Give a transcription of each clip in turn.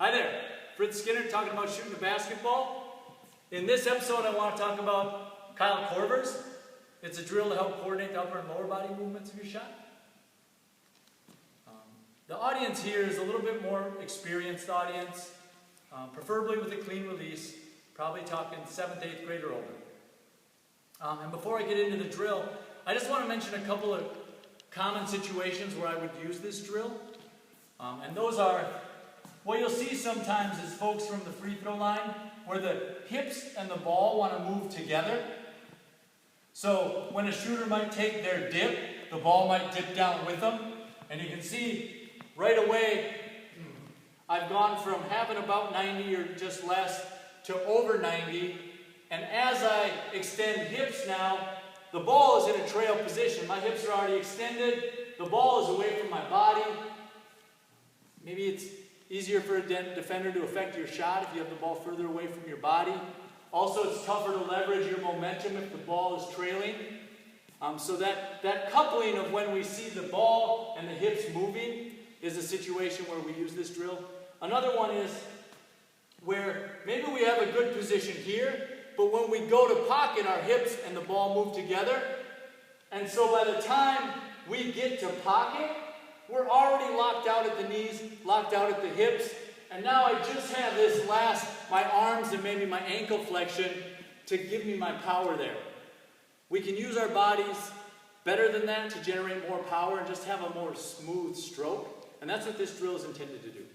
Hi there, Fritz Skinner talking about shooting a basketball. In this episode I want to talk about Korvers. It's a drill to help coordinate the upper and lower body movements of your shot. The audience here is a little bit more experienced audience, preferably with a clean release, probably talking 7th, 8th grade or older. And before I get into the drill, I just want to mention a couple of common situations where I would use this drill. And those are, what you'll see sometimes is folks from the free throw line where the hips and the ball want to move together. So when a shooter might take their dip, the ball might dip down with them. And you can see right away, I've gone from having about 90 or just less to over 90. And as I extend hips now, the ball is in a trail position. My hips are already extended. The ball is away from my body. Maybe it's easier for a defender to affect your shot if you have the ball further away from your body. Also, it's tougher to leverage your momentum if the ball is trailing. So that coupling of when we see the ball and the hips moving is a situation where we use this drill. Another one is where maybe we have a good position here, but when we go to pocket, our hips and the ball move together. And so by the time we get to pocket, we're already locked out at the knees, locked out at the hips, and now I just have this last, my arms and maybe my ankle flexion to give me my power there. We can use our bodies better than that to generate more power and just have a more smooth stroke, and that's what this drill is intended to do.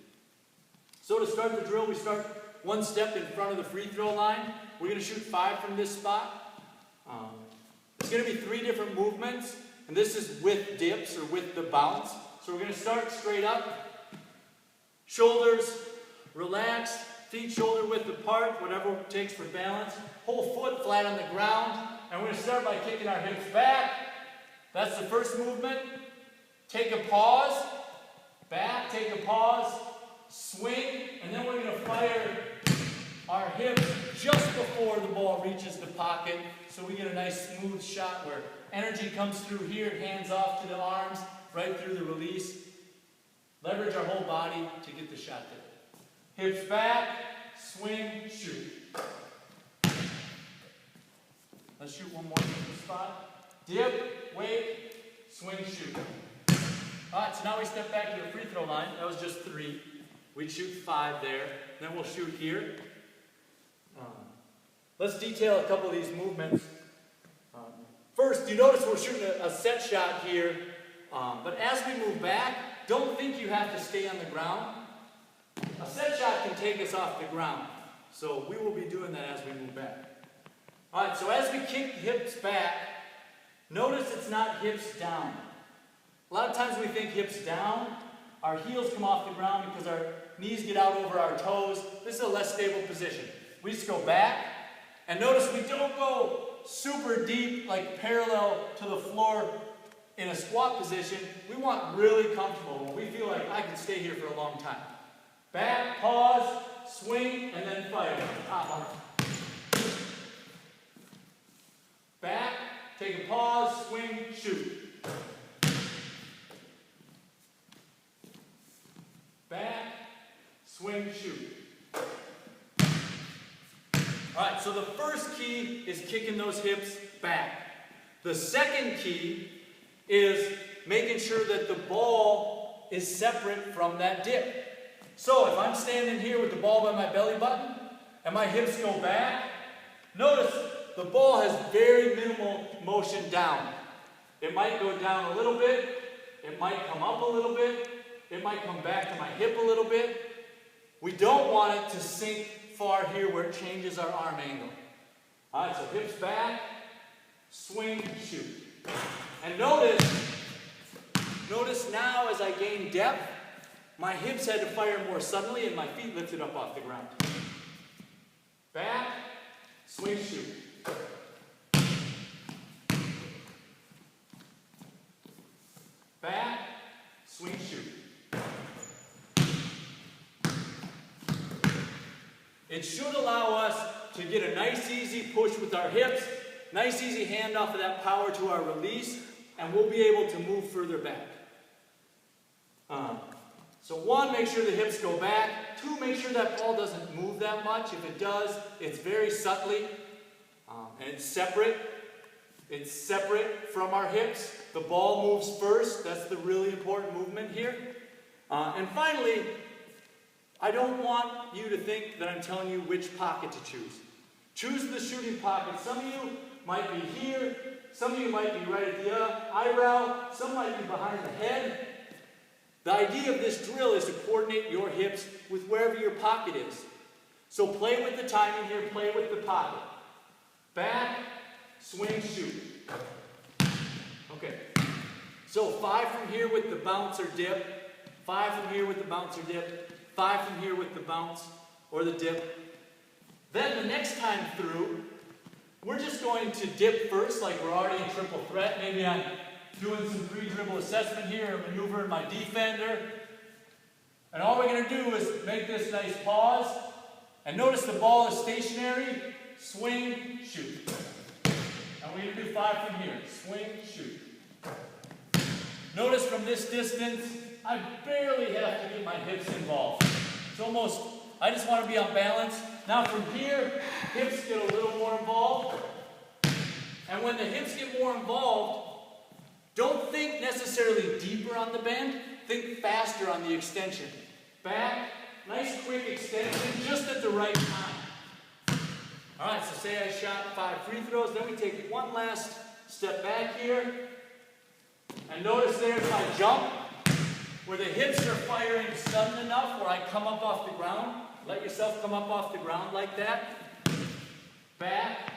So to start the drill, we start one step in front of the free throw line. We're going to shoot 5 from this spot. It's going to be 3 different movements, and this is with dips or with the bounce. So we're going to start straight up, shoulders relaxed, feet shoulder width apart, whatever it takes for balance. Whole foot flat on the ground, and we're going to start by kicking our hips back. That's the first movement. Take a pause, back, take a pause, swing, and then we're going to fire our hips just before the ball reaches the pocket, so we get a nice smooth shot where energy comes through here, hands off to the arms, right through the release. Leverage our whole body to get the shot there. Hips back, swing, shoot. Let's shoot one more from the spot. Dip, wait, swing, shoot. Alright, so now we step back to the free throw line. That was just 3. We'd shoot 5 there. Then we'll shoot here. Let's detail a couple of these movements. First, you notice we're shooting a set shot here. But as we move back, don't think you have to stay on the ground. A set shot can take us off the ground. So we will be doing that as we move back. Alright, so as we kick hips back, notice it's not hips down. A lot of times we think hips down. Our heels come off the ground because our knees get out over our toes. This is a less stable position. We just go back, and notice we don't go super deep, like parallel to the floor in a squat position. We want really comfortable when we feel like I can stay here for a long time. Back, pause, swing, and then fire. Back, take a pause, swing, shoot. Back, swing, shoot. Alright, so the first key is kicking those hips back. The second key is making sure that the ball is separate from that dip. So if I'm standing here with the ball by my belly button and my hips go back, notice the ball has very minimal motion down. It might go down a little bit, it might come up a little bit, it might come back to my hip a little bit. We don't want it to sink far here where it changes our arm angle. Alright, so hips back, swing, shoot. And notice now as I gain depth, my hips had to fire more suddenly and my feet lifted up off the ground. Back, swing, shoot. Back, swing, shoot. It should allow us to get a nice easy push with our hips, nice easy handoff of that power to our release, and we'll be able to move further back. So 1, make sure the hips go back. 2, make sure that ball doesn't move that much. If it does, it's very subtly, and it's separate. It's separate from our hips. The ball moves first. That's the really important movement here. And finally, I don't want you to think that I'm telling you which pocket to choose. Choose the shooting pocket. Some of you might be here. Some of you might be right at the eyebrow. Some might be behind the head. The idea of this drill is to coordinate your hips with wherever your pocket is. So play with the timing here. Play with the pocket. Back, swing, shoot. Okay. So 5 from here with the bounce or dip. 5 from here with the bounce or dip. 5 from here with the bounce or the dip. Then the next time through, we're just going to dip first, like we're already in triple threat. Maybe I'm doing some pre-dribble assessment here, or maneuvering my defender. And all we're going to do is make this nice pause. And notice the ball is stationary. Swing, shoot. And we're going to do 5 from here. Swing, shoot. Notice from this distance, I barely have to get my hips involved. It's almost, I just want to be on balance. Now from here, hips get a little more involved. And when the hips get more involved, don't think necessarily deeper on the bend. Think faster on the extension. Back, nice quick extension, just at the right time. All right, so say I shot 5 free throws. Then we take one last step back here. And notice there's my jump, where the hips are firing sudden enough where I come up off the ground. Let yourself come up off the ground like that. Back,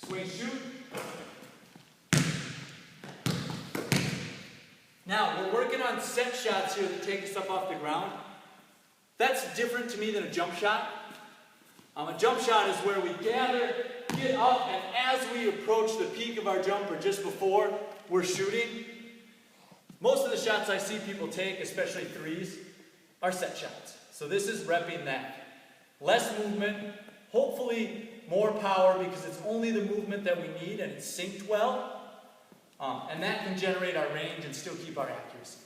swing, shoot. Now, we're working on set shots here that take us up off the ground. That's different to me than a jump shot. A jump shot is where we gather, get up, and as we approach the peak of our jump, or just before we're shooting, most of the shots I see people take, especially threes, are set shots. So this is repping that. Less movement, hopefully more power, because it's only the movement that we need and it's synced well. And that can generate our range and still keep our accuracy.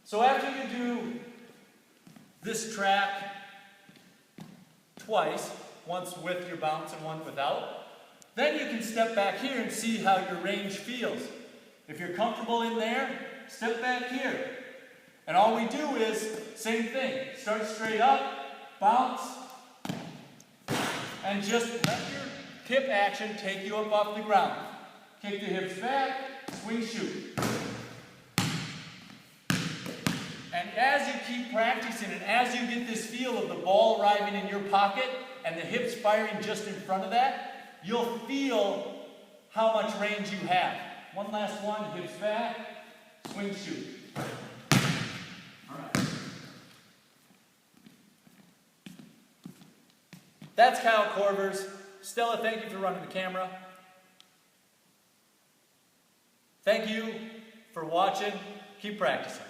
So after you do this track twice, once with your bounce and one without, then you can step back here and see how your range feels. If you're comfortable in there, step back here. And all we do is, same thing, start straight up, bounce, and just let your hip action take you up off the ground. Kick the hips back, swing, shoot. And as you keep practicing, and as you get this feel of the ball arriving in your pocket, and the hips firing just in front of that, you'll feel how much range you have. One last one, hips back, swing, shoot. All right. That's Kyle Korvers. Stella, thank you for running the camera. Thank you for watching. Keep practicing.